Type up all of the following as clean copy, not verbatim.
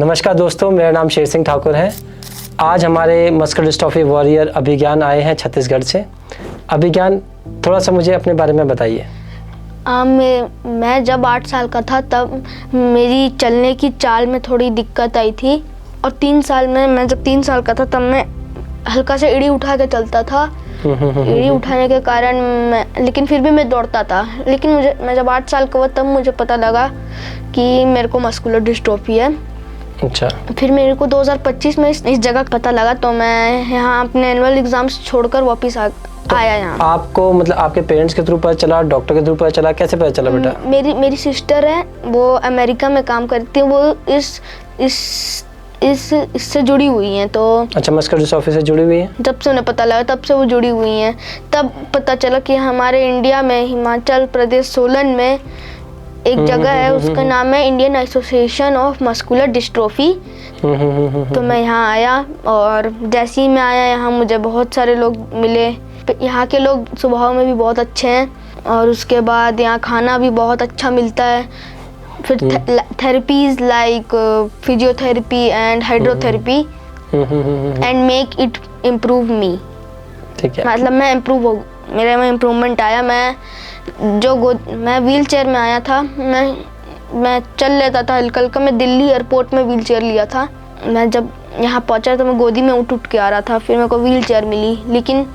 नमस्कार दोस्तों, मेरा नाम शेर सिंह ठाकुर है। आज हमारे मस्कुलर डिस्ट्रॉफी वॉरियर अभिज्ञान आए हैं छत्तीसगढ़ से। अभिज्ञान, थोड़ा सा मुझे अपने बारे में बताइए। मैं जब 8 साल का था तब मेरी चलने की चाल में थोड़ी दिक्कत आई थी और 3 साल में मैं जब 3 साल का था तब मैं हल्का से एड़ी उठा के चलता था। एड़ी उठाने के कारण लेकिन फिर भी मैं दौड़ता था। लेकिन मैं जब 8 साल का हुआ तब मुझे पता लगा कि मेरे को मस्कुलर डिस्ट्रॉफी है। अच्छा। फिर मेरे को 2025 में इस जगह का पता लगा तो मैं यहाँ अपने एनुअल एग्जाम्स छोड़कर वापस आया यहाँ। आपको मतलब आपके पेरेंट्स के थ्रू पता चला, डॉक्टर के थ्रू पता चला, कैसे पता चला बेटा? मेरी सिस्टर है, वो अमेरिका में काम करती है, वो इससे जुड़ी हुई हैं। तो अच्छा, मस्कुलर डिस्ट्रॉफी से जुड़ी हुई है। जब से उन्हें पता लगा तब से वो जुड़ी हुई हैं। तब पता चला कि हमारे इंडिया में हिमाचल प्रदेश सोलन में एक जगह है, उसका नाम है Indian association of muscular dystrophy. तो मैं यहाँ आया और जैसे ही मैं आया यहाँ मुझे बहुत सारे लोग मिले। यहाँ के लोग स्वभाव में भी बहुत अच्छे हैं और उसके बाद यहाँ खाना भी बहुत अच्छा मिलता है। फिर therapies like physiotherapy and hydrotherapy and make it improve me. ठीक है, मतलब मैं इम्प्रूव हो, मेरे में इम्प्रूवमेंट आया। मैं व्हील चेयर में आया था, मैं चल लेता था हल्का हल्का। मैं दिल्ली एयरपोर्ट में व्हील चेयर लिया था। मैं जब यहाँ पहुँचा तो मैं गोदी में उठ के आ रहा था, फिर मेरे को व्हील चेयर मिली। लेकिन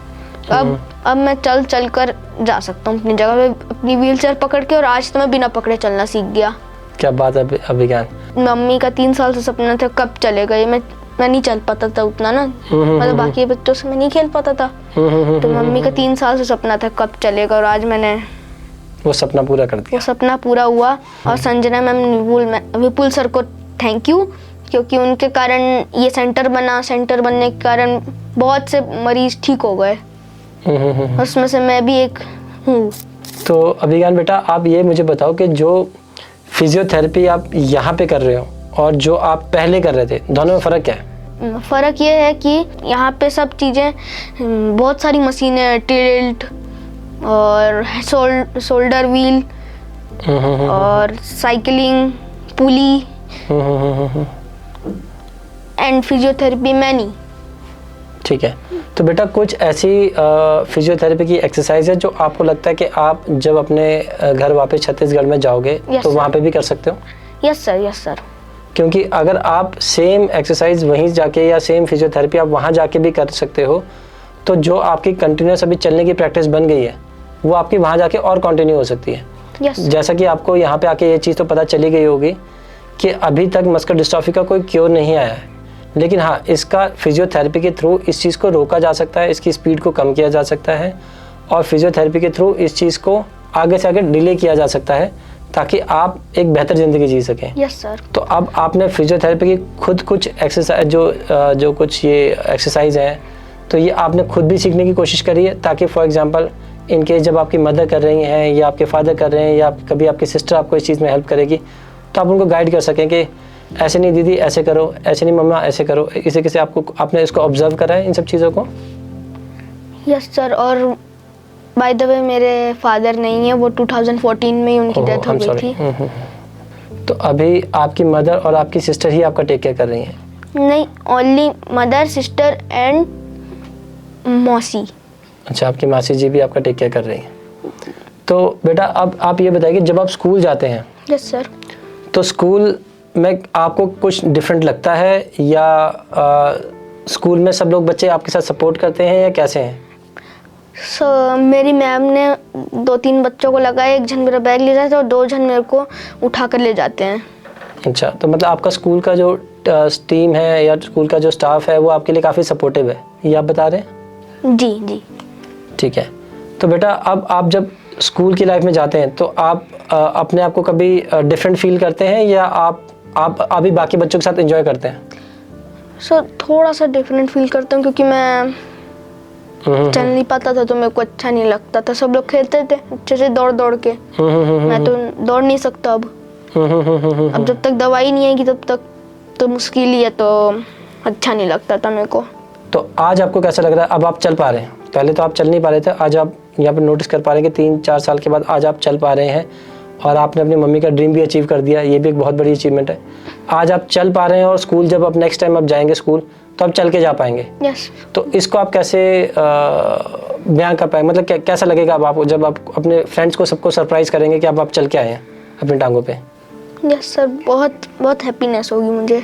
अब मैं चल कर जा सकता हूँ अपनी जगह पे, अपनी व्हील चेयर पकड़ के। और आज तो मैं बिना पकड़े चलना सीख गया। क्या बात है अभिज्ञान। मम्मी का 3 साल से सपना था कब चलेगा ये। मैं नहीं चल पाता था उतना ना, मतलब बाकी बच्चों से मैं नहीं खेल पाता था। तो मम्मी का 3 साल से सपना था कब चलेगा, और आज मैंने वो सपना पूरा कर दिया। वो सपना पूरा हुआ। और संजना मैम, विपुल सर को थैंक यू, क्योंकि उनके कारण ये सेंटर बना। सेंटर बनने के कारण बहुत से मरीज ठीक हो गए, उसमें से मैं भी एक हूँ। तो अभिज्ञान बेटा, आप ये मुझे बताओ कि जो फिजियोथेरेपी आप यहाँ पे कर रहे हो और जो आप पहले कर रहे थे, दोनों में फ़र्क क्या है? फ़र्क ये है कि यहाँ पे सब चीज़ें, बहुत सारी मशीनें, टिल्ट और शोल्डर व्हील और cycling, pulley and physiotherapy many. ठीक है, तो बेटा कुछ ऐसी फिजियोथेरेपी की एक्सरसाइज है जो आपको लगता है कि आप जब अपने घर वापस छत्तीसगढ़ में जाओगे तो वहाँ पे भी कर सकते हो? Yes sir. क्योंकि अगर आप सेम एक्सरसाइज वहीं जाके या सेम फिजियोथेरेपी आप वहाँ जाके भी कर सकते हो, तो जो आपकी कंटिन्यूस अभी चलने की प्रैक्टिस बन गई है वो आपकी वहाँ जाके और कंटिन्यू हो सकती है। जैसा कि आपको यहाँ पे आके ये चीज़ तो पता चली गई होगी कि अभी तक मस्कुलर डिस्ट्रॉफी का कोई क्योर नहीं आया है, लेकिन हाँ, इसका फिजियोथेरेपी के थ्रू इस चीज़ को रोका जा सकता है, इसकी स्पीड को कम किया जा सकता है और फिजियोथेरेपी के थ्रू इस चीज़ को आगे से आगे डिले किया जा सकता है ताकि आप एक बेहतर ज़िंदगी जी सकें। Yes sir. तो अब आपने फिजियोथेरेपी की खुद कुछ एक्सरसाइज जो कुछ ये एक्सरसाइज हैं, तो ये आपने खुद भी सीखने की कोशिश करी है ताकि फॉर एग्जांपल इन केस जब आपकी मदर कर रही हैं या आपके फादर कर रहे हैं या कभी आपकी सिस्टर आपको इस चीज़ में हेल्प करेगी तो आप उनको गाइड कर सकें कि ऐसे नहीं दीदी ऐसे करो, ऐसे नहीं मम्मा ऐसे करो। इसे किसी आपने इसको ऑब्जर्व करा है इन सब चीज़ों को? Yes sir. और बाय द वे मेरे फादर नहीं है, वो 2014 में ही उनकी डेथ हो गई थी। तो अभी आपकी मदर और आपकी सिस्टर ही आपका टेक केयर कर रही हैं? नहीं, ओनली मदर, सिस्टर एंड मौसी। अच्छा, आपकी मासी जी भी आपका टेक केयर कर रही हैं। तो बेटा अब आप ये बताइए, जब आप स्कूल जाते हैं, यस सर, तो स्कूल में आपको कुछ डिफरेंट लगता है या स्कूल में सब लोग बच्चे आपके साथ सपोर्ट करते हैं या कैसे हैं? मेरी मैम ने 2-3 बच्चों को लगाया, एक जन मेरा बैग ले जाता है और 2 जन मेरे को उठा कर ले जाते हैं। अच्छा, तो मतलब आपका स्कूल का जो टीम है या स्कूल का जो स्टाफ है वो आपके लिए काफ़ी सपोर्टिव है, ये आप बता रहे हैं? जी। ठीक है, तो बेटा अब आप जब स्कूल की लाइफ में जाते हैं तो आप अपने आप को कभी डिफरेंट फील करते हैं या आप अभी बाकी बच्चों के साथ एंजॉय करते हैं? सर थोड़ा सा डिफरेंट फील करता हूँ क्योंकि मैं चल नहीं पाता था तो मेरे को अच्छा नहीं लगता था। सब लोग खेलते थे अच्छे से दौड़ के, मैं तो दौड़ नहीं सकता अब जब तक दवाई नहीं आएगी तब तक तो मुश्किल ही है, तो अच्छा नहीं लगता था मेरे को। तो आज आपको कैसा लग रहा है? अब आप चल पा रहे हैं, पहले तो आप चल नहीं पा रहे थे, आज आप यहाँ पर नोटिस कर पा रहे हैं कि 3-4 साल के बाद आज आप चल पा रहे हैं और आपने अपनी मम्मी का ड्रीम भी अचीव कर दिया, ये भी एक बहुत बड़ी अचीवमेंट है। आज आप चल पा रहे हैं और स्कूल जब आप नेक्स्ट टाइम आप जाएंगे स्कूल तो आप चल के जा पाएंगे। यस। तो इसको आप कैसे बयां कर पाएंगे, मतलब कैसा लगेगा अब आपको जब आप अपने फ्रेंड्स को सबको सरप्राइज करेंगे कि आप चल के आए हैं अपनी टांगों पे? यस सर, बहुत बहुत हैप्पीनेस होगी मुझे।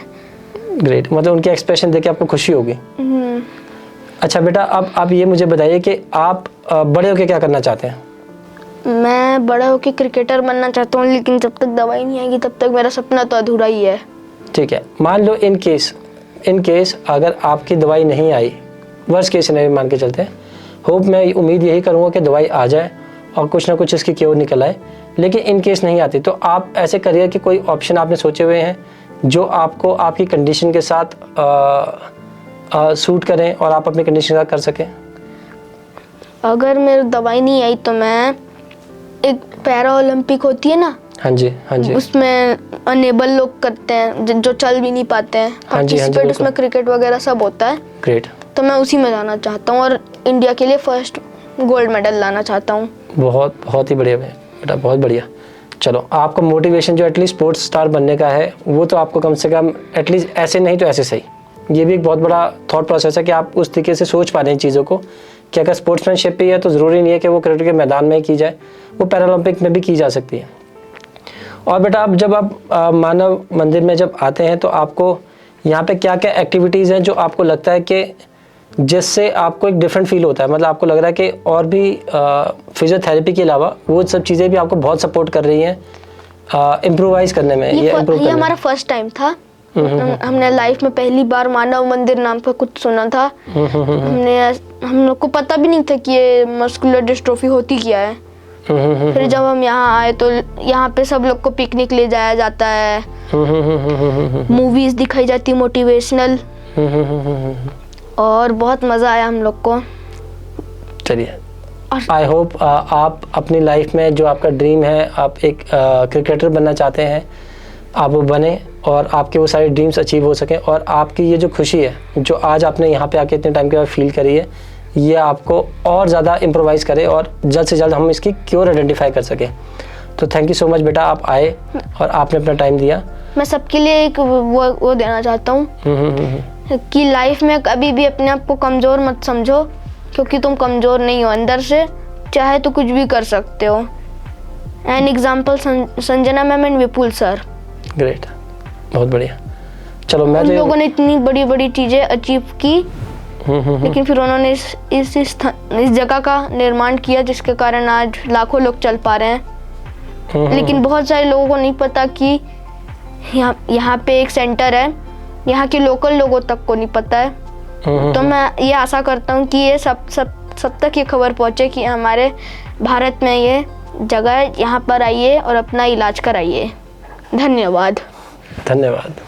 ग्रेट, मतलब उनके एक्सप्रेशन देख के आपको खुशी होगी। अच्छा बेटा, अब आप ये मुझे बताइए कि आप बड़े होके क्या करना चाहते हैं? मैं बड़ा होके क्रिकेटर बनना चाहता हूँ, लेकिन जब तक दवाई नहीं आएगी तब तक मेरा सपना तो अधूरा ही है। ठीक है, मान लो इन केस अगर आपकी दवाई नहीं आई, वर्स्ट केस सिनेरियो मान के चलते हैं, होप मैं उम्मीद यही करूँगा कि दवाई आ जाए और कुछ ना कुछ इसकी क्योर निकल आए, लेकिन इन केस नहीं आती तो आप ऐसे करियर के कोई ऑप्शन आपने सोचे हुए हैं जो आपको आपकी कंडीशन के साथ सूट करें और आप अपनी कंडीशन का कर सकें? अगर मेरी दवाई नहीं आई तो मैं एक पैरा ओलंपिक होती है ना, हाँ जी हाँ जी, उसमें अनेबल लोग करते हैं जो चल भी नहीं पाते हैं, हाँ जी, पार्टिसिपेट उसमें क्रिकेट वगैरह सब होता है। ग्रेट, तो मैं उसी में जाना चाहता हूँ और इंडिया के लिए फर्स्ट गोल्ड मेडल लाना चाहता हूँ। बहुत ही बढ़िया बेटा, बहुत बढ़िया। चलो, आपका मोटिवेशन जो एटलीस्ट स्पोर्ट्स स्टार बनने का है वो तो आपको कम से कम एटलीस्ट ऐसे नहीं तो ऐसे सही, ये भी एक बहुत बड़ा थॉट प्रोसेस है कि आप उस तरीके से सोच पा रहे हैं चीज़ों को कि अगर स्पोर्ट्समैनशिप पे है तो ज़रूरी नहीं है कि वो क्रिकेट के मैदान में ही की जाए, वो पैरालंपिक में भी की जा सकती है। और बेटा, आप जब आप मानव मंदिर में जब आते हैं तो आपको यहाँ पे क्या क्या एक्टिविटीज़ हैं जो आपको लगता है कि जिससे आपको एक डिफरेंट फील होता है, मतलब आपको लग रहा है कि और भी फिजियोथेरेपी के अलावा वो सब चीज़ें भी आपको बहुत सपोर्ट कर रही हैं इम्प्रोवाइज़ करने में? ये हमारा फर्स्ट टाइम था। हमने लाइफ में पहली बार मानव मंदिर नाम का कुछ सुना था। हम लोग को पता भी नहीं था कि ये मस्कुलर डिस्ट्रोफी होती क्या है। फिर जब हम यहाँ आए तो यहाँ पे सब लोग को पिकनिक ले जाया जाता है, मूवीज दिखाई जाती मोटिवेशनल, और बहुत मज़ा आया हम लोग को। चलिए, आई होप आप अपनी लाइफ में जो आपका ड्रीम है, आप एक क्रिकेटर बनना चाहते हैं, आप वो बने और आपके वो सारे ड्रीम्स अचीव हो सकें, और आपकी ये जो खुशी है जो आज आपने यहाँ पे आके इतने टाइम के बाद फील करी है, ये आपको और ज़्यादा इम्प्रोवाइज़ करे और जल्द से जल्द हम इसकी क्योर आइडेंटिफाई कर सकें। तो थैंक यू सो मच बेटा, आप आए और आपने अपना टाइम दिया। मैं सबके लिए एक वो देना चाहता हूँ कि लाइफ में कभी भी अपने आप को कमज़ोर मत समझो, क्योंकि तुम कमज़ोर नहीं हो अंदर से, चाहे तो कुछ भी कर सकते हो। An example Sanjana ma'am and Vipul sir. Great, बहुत बढ़िया। चलो, मैं उन लोगों ने इतनी बड़ी बड़ी चीज़ें अचीव की, लेकिन फिर उन्होंने इस जगह का निर्माण किया जिसके कारण आज लाखों लोग चल पा रहे हैं। लेकिन बहुत सारे लोगों को नहीं पता कि यहाँ पे एक सेंटर है, यहाँ के लोकल लोगों तक को नहीं पता है। तो मैं ये आशा करता हूँ कि ये सब तक ये खबर पहुँचे कि हमारे भारत में ये जगह है, यहाँ पर आइए और अपना इलाज कराइए। धन्यवाद। धन्यवाद।